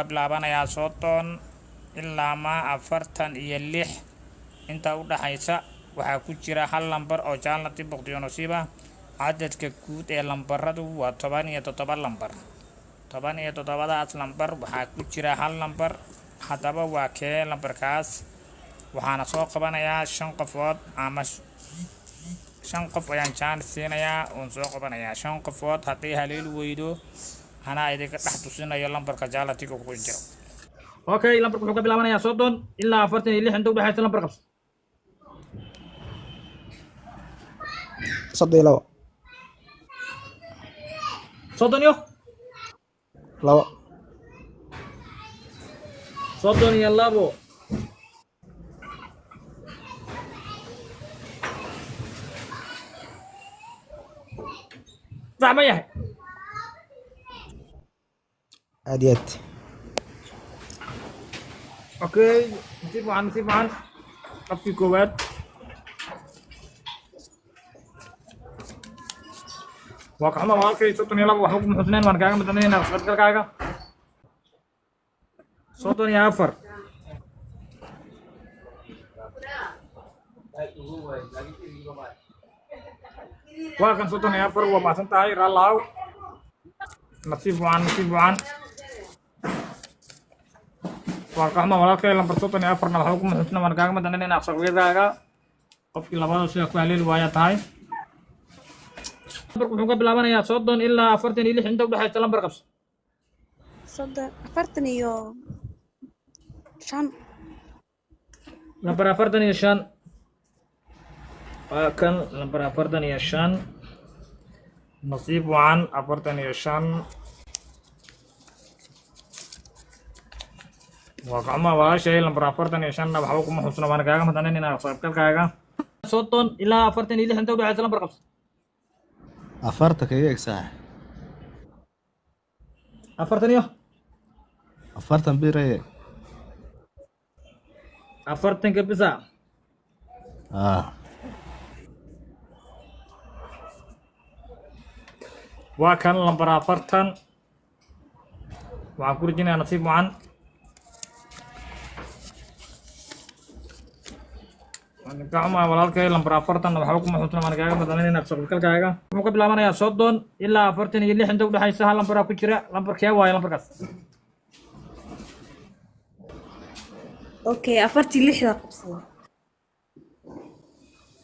bilaabanayaa soddon ilaa ma afartan iyo lix inta u dhaxaysa waxaa ku jira hal lambar oo jaalnati boqdiyo nasiib ah cadadka guud ee lambaradu waa 17 lambar 17daas lambar waxaa ku jira hal lambar haddaba waa kee lambarkaas waxaana soo qabanayaa 5 qofood ama 5 qof ayaan chance siinayaa oon soo qabanayaa 5 qofood haddii haleelu weydo anaa idinka dhex tusinayo lambarka jaalatiga ku jiro okay lambarku wuxuu ka bilaabanayaa 30 ilaa 46 inta u dhaxaysa lambar qabso صدق صدنيو لو صدني يلا بو صعب يا عاديات اوكي نسيب عن قفي كوبات وكحنا والكي صوتني يلا وحكم حسنين وان كاغا مدنين صوت كاغا صوتني افر وكان صوتني افر وما سنتاي رلاو نصيب عن وكحنا والكي لما صوتني افر وحكم حسنين وان كاغا مدنين صوت كاغا قفكي لبادو سي ku haleel waaya tahay wuxuu ka bilaabanayaa 30 ilaa 46 inta u dhaxaysa lambar qabso 45 lambar 45 waa kan lambar 45 nasiib wacan 45 waa gacmaha walaashay lambar 45 na waxba kuma xusno waan kaaga madanin inaad qaybgalkaaga 30 ilaa 46 inta u dhaxaysa lambar qabso أفرتك هيك صح أفرتني أفرتن بيري أفرتن كبسة وكان لمبر أفرتن وعكور جينا نصيب معن كعما walaalkay lambar 40 waxa ku maxuutna man kaaga badaneen inaad soo kalkaaga wuxuu ka bilaabanayaa 30 ilaa 46 inta u dhaxaysa hal lambar ku jira lambarkee waayo lambarkaas okay 46 qabsada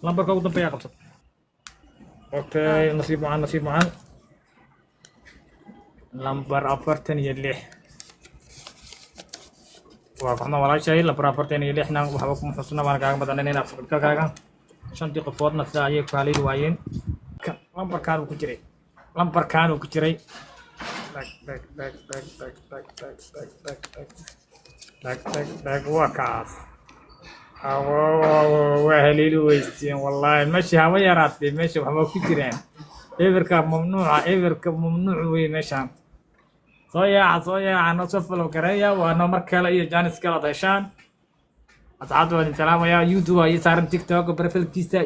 lambarka ugu dambeeya qabsada okay nasiib macaan lambar 46 وكنا ولا شيء لبرا فرتين يلي إحنا وحبكم حسنا وانا كاغا بدنا نينا في كاغا شنتي قفوت نفسها أيه كالي دوايين لمبر كانوا كجري باك وكاف وهلي لويستين والله المشي هوا يا راتي ماشي وحبا كجرين إيفركاب ممنوع وي مشان صويا عن صفل وكريا وانا مركله iyo jaanis kala dashaan asxaabta wadi salaam ya youtube ay saaran tiktok barafil kiista